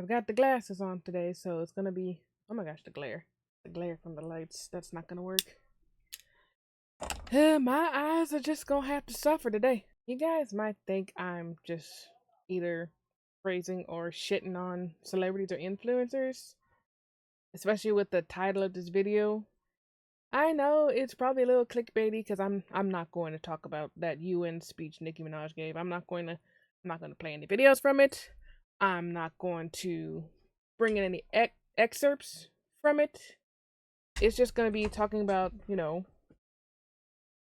I've got the glasses on today, so it's gonna be, oh my gosh, the glare. The glare from the lights, that's not gonna work. My eyes are just gonna have to suffer today. You guys might think I'm just either praising or shitting on celebrities or influencers, especially with the title of this video. I know it's probably a little clickbaity because I'm not going to talk about that UN speech Nicki Minaj gave. I'm not gonna play any videos from it. I'm not going to bring in any excerpts from it. It's just gonna be talking about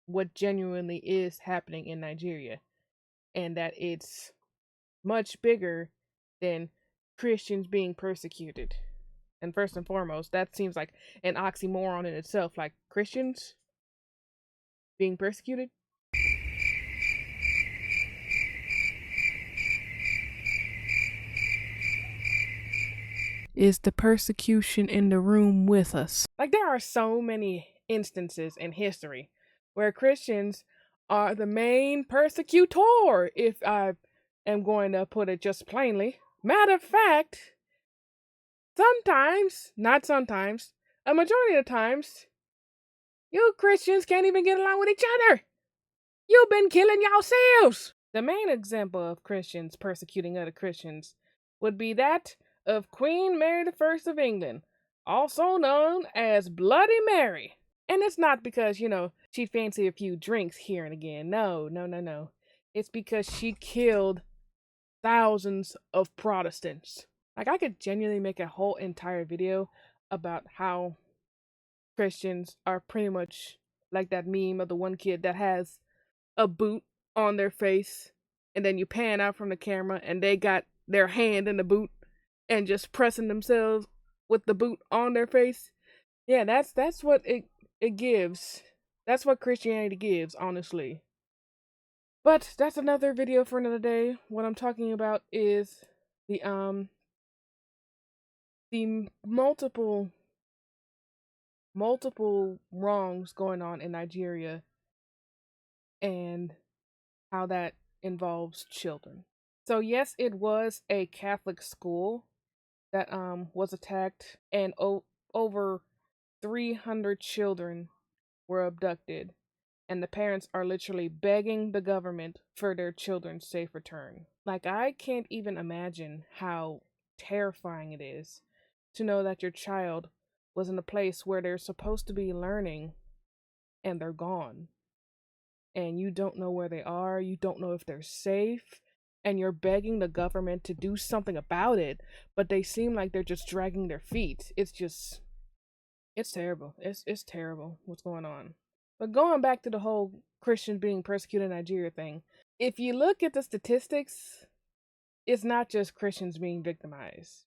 what genuinely is happening in Nigeria, and that it's much bigger than Christians being persecuted. And first and foremost, that seems like an oxymoron in itself. Like Christians being persecuted. Is the persecution in the room with us? Like, there are so many instances in history where Christians are the main persecutor, if I am going to put it just plainly. Matter of fact, sometimes, not sometimes, a majority of the times, you Christians can't even get along with each other. You've been killing yourselves. The main example of Christians persecuting other Christians would be that of Queen Mary I of England, also known as Bloody Mary. And it's not because, she'd fancy a few drinks here and again. No, no, no, no. It's because she killed thousands of Protestants. Like, I could genuinely make a whole entire video about how Christians are pretty much like that meme of the one kid that has a boot on their face, and then you pan out from the camera and they got their hand in the boot and just pressing themselves with the boot on their face. Yeah, that's what it gives. That's what Christianity gives, honestly. But that's another video for another day. What I'm talking about is the multiple wrongs going on in Nigeria, and how that involves children. So yes, it was a Catholic school that was attacked, and over 300 children were abducted, and the parents are literally begging the government for their children's safe return. Like, I can't even imagine how terrifying it is to know that your child was in a place where they're supposed to be learning and they're gone. And you don't know where they are, you don't know if they're safe, and you're begging the government to do something about it, but they seem like they're just dragging their feet. It's terrible. It's terrible what's going on. But going back to the whole Christians being persecuted in Nigeria thing, if you look at the statistics, it's not just Christians being victimized,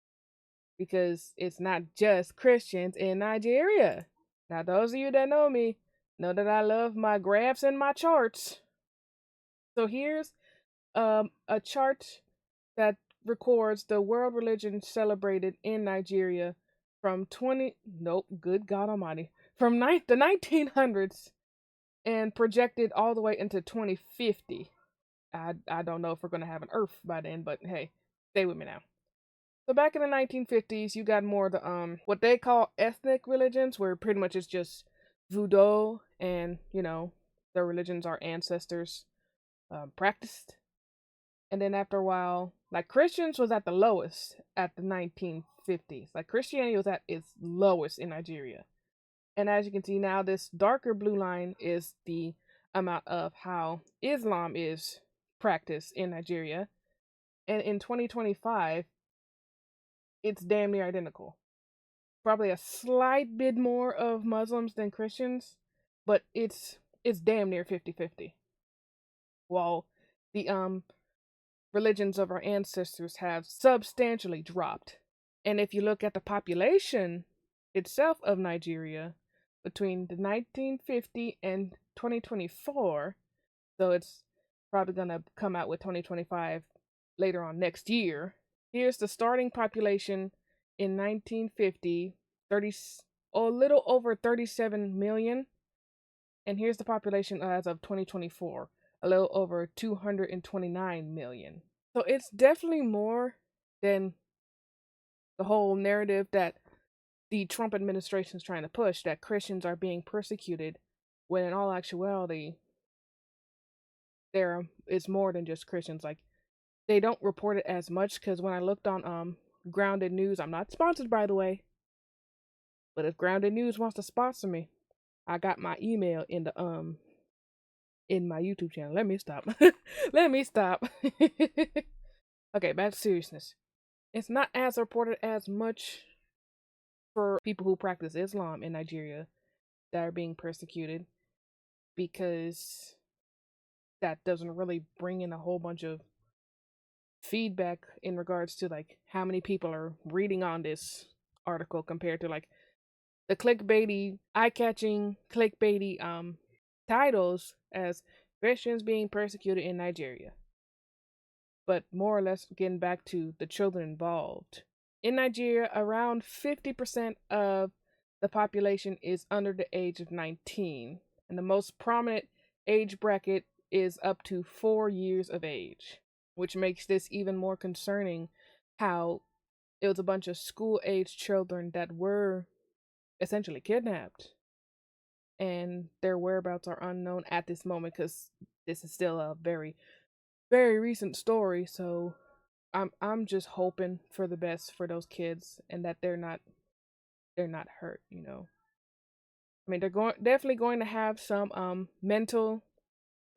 because it's not just Christians in Nigeria. Now, those of you that know me know that I love my graphs and my charts. So here's a chart that records the world religion celebrated in Nigeria from good God Almighty, from the 1900s and projected all the way into 2050. I don't know if we're gonna have an Earth by then, but hey, stay with me now. So back in the 1950s, you got more of the what they call ethnic religions, where pretty much it's just voodoo and the religions our ancestors practiced. And then after a while, like, Christians was at the lowest at the 1950s. Like, Christianity was at its lowest in Nigeria. And as you can see now, this darker blue line is the amount of how Islam is practiced in Nigeria. And in 2025, it's damn near identical. Probably a slight bit more of Muslims than Christians, but it's damn near 50-50. While the religions of our ancestors have substantially dropped. And if you look at the population itself of Nigeria between the 1950 and 2024, so it's probably going to come out with 2025 later on next year. Here's the starting population in 1950, a little over 37 million. And here's the population as of 2024, a little over 229 million. So it's definitely more than The whole narrative that the Trump administration is trying to push, that Christians are being persecuted, when in all actuality, there is more than just Christians. Like, they don't report it as much, because when I looked on Grounded News, I'm not sponsored by the way, but if Grounded News wants to sponsor me, I got my email in my YouTube channel. Let me stop. Let me stop. Okay, back to seriousness. It's not as reported as much for people who practice Islam in Nigeria that are being persecuted, because that doesn't really bring in a whole bunch of feedback in regards to like how many people are reading on this article compared to like the clickbaity, eye-catching clickbaity titles as Christians being persecuted in Nigeria. But more or less getting back to the children involved. In Nigeria, around 50% of the population is under the age of 19, and the most prominent age bracket is up to 4 years of age, which makes this even more concerning how it was a bunch of school-age children that were essentially kidnapped, and their whereabouts are unknown at this moment because this is still a very, very recent story. So I'm just hoping for the best for those kids and that they're not hurt. I mean, they're definitely going to have some mental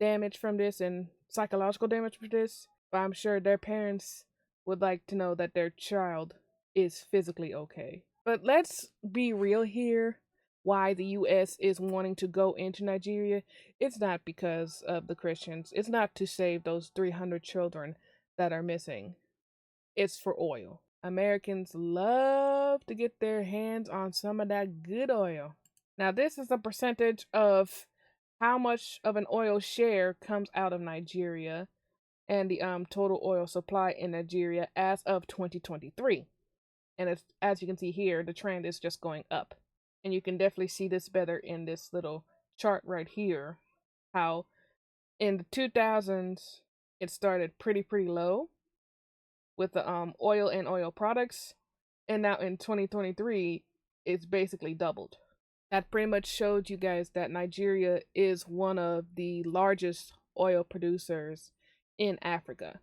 damage from this and psychological damage from this, but I'm sure their parents would like to know that their child is physically okay. But let's be real here. Why the US is wanting to go into Nigeria, it's not because of the Christians. It's not to save those 300 children that are missing. It's for oil. Americans love to get their hands on some of that good oil. Now, this is a percentage of how much of an oil share comes out of Nigeria and the total oil supply in Nigeria as of 2023. And as you can see here, the trend is just going up. And you can definitely see this better in this little chart right here, how in the 2000s it started pretty low with the oil and oil products, and now in 2023 it's basically doubled. That pretty much showed you guys that Nigeria is one of the largest oil producers in Africa.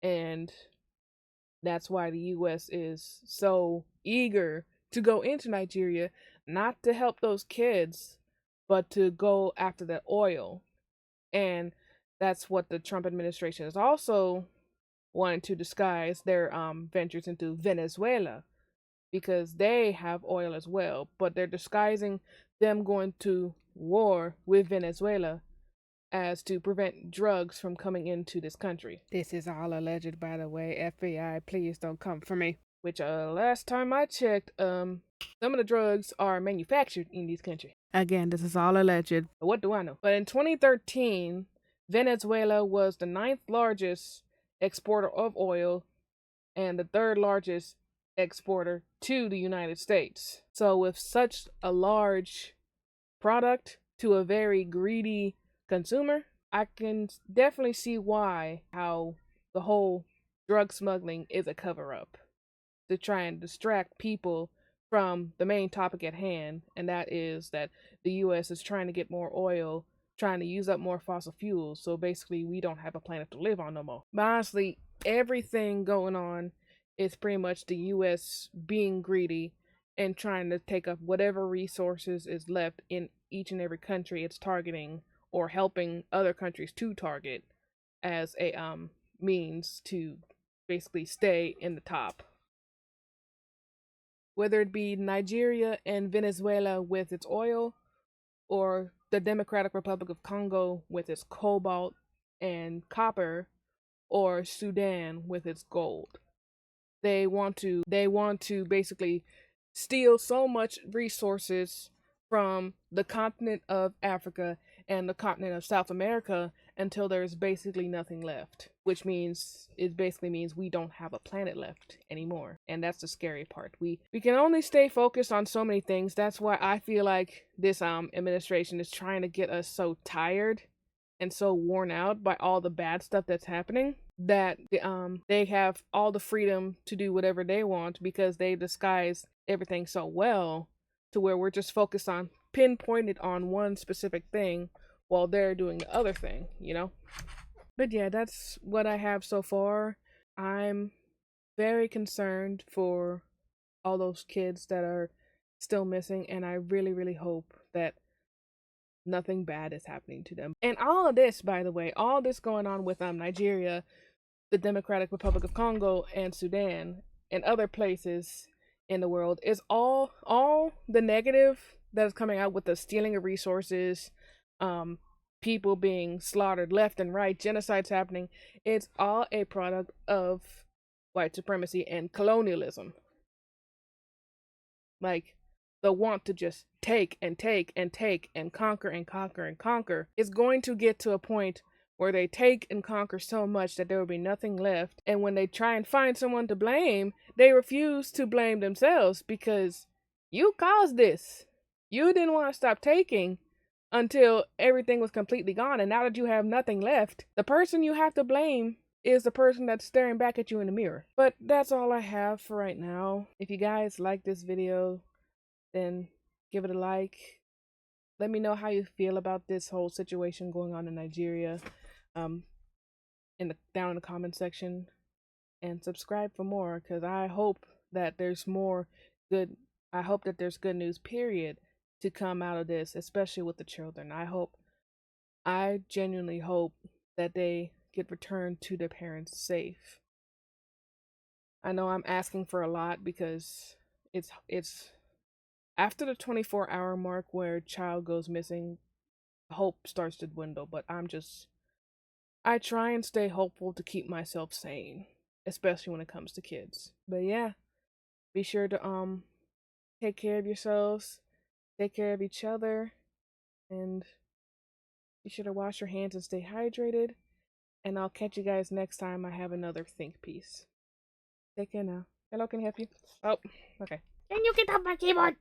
And that's why the US is so eager to go into Nigeria, not to help those kids, but to go after the oil. And that's what the Trump administration is also wanting to disguise their ventures into Venezuela, because they have oil as well, but they're disguising them going to war with Venezuela as to prevent drugs from coming into this country. This is all alleged, by the way. FBI, please don't come for me. Which, last time I checked, some of the drugs are manufactured in these countries. Again, this is all alleged. What do I know? But in 2013, Venezuela was the 9th largest exporter of oil and the 3rd largest exporter to the United States. So with such a large product to a very greedy consumer, I can definitely see how the whole drug smuggling is a cover up to try and distract people from the main topic at hand, and that is that the US is trying to get more oil, trying to use up more fossil fuels, so basically we don't have a planet to live on no more. But honestly, everything going on is pretty much the US being greedy and trying to take up whatever resources is left in each and every country it's targeting or helping other countries to target as a means to basically stay in the top. Whether it be Nigeria and Venezuela with its oil, or the Democratic Republic of Congo with its cobalt and copper, or Sudan with its gold. They want to basically steal so much resources from the continent of Africa and the continent of South America until there's basically nothing left, which means it basically means we don't have a planet left anymore. And that's the scary part. We can only stay focused on so many things. That's why I feel like this administration is trying to get us so tired and so worn out by all the bad stuff that's happening, that they have all the freedom to do whatever they want because they disguise everything so well to where we're just focused on pinpointed on one specific thing while they're doing the other thing, you know? But yeah, that's what I have so far. I'm very concerned for all those kids that are still missing, and I really, really hope that nothing bad is happening to them. And all of this, by the way, all this going on with Nigeria, the Democratic Republic of Congo, and Sudan, and other places in the world is all the negative that is coming out with the stealing of resources, um, people being slaughtered left and right, genocides happening. It's all a product of white supremacy and colonialism. Like the want to just take and take and take and conquer and conquer and conquer is going to get to a point where they take and conquer so much that there will be nothing left. And when they try and find someone to blame, they refuse to blame themselves because you caused this. You didn't want to stop taking until everything was completely gone. And now that you have nothing left, the person you have to blame is the person that's staring back at you in the mirror. But that's all I have for right now. If you guys like this video, then give it a like. Let me know how you feel about this whole situation going on in Nigeria down in the comment section, and subscribe for more because I hope that there's more good I hope that there's good news period to come out of this, especially with the children. I genuinely hope that they get returned to their parents safe. I know I'm asking for a lot because it's after the 24-hour mark where a child goes missing, hope starts to dwindle, but I try and stay hopeful to keep myself sane, especially when it comes to kids. But yeah, be sure to take care of yourselves, take care of each other, and be sure to wash your hands and stay hydrated. And I'll catch you guys next time I have another think piece. Take care now. Hello, can I help you? Oh, okay. Can you get off my keyboard?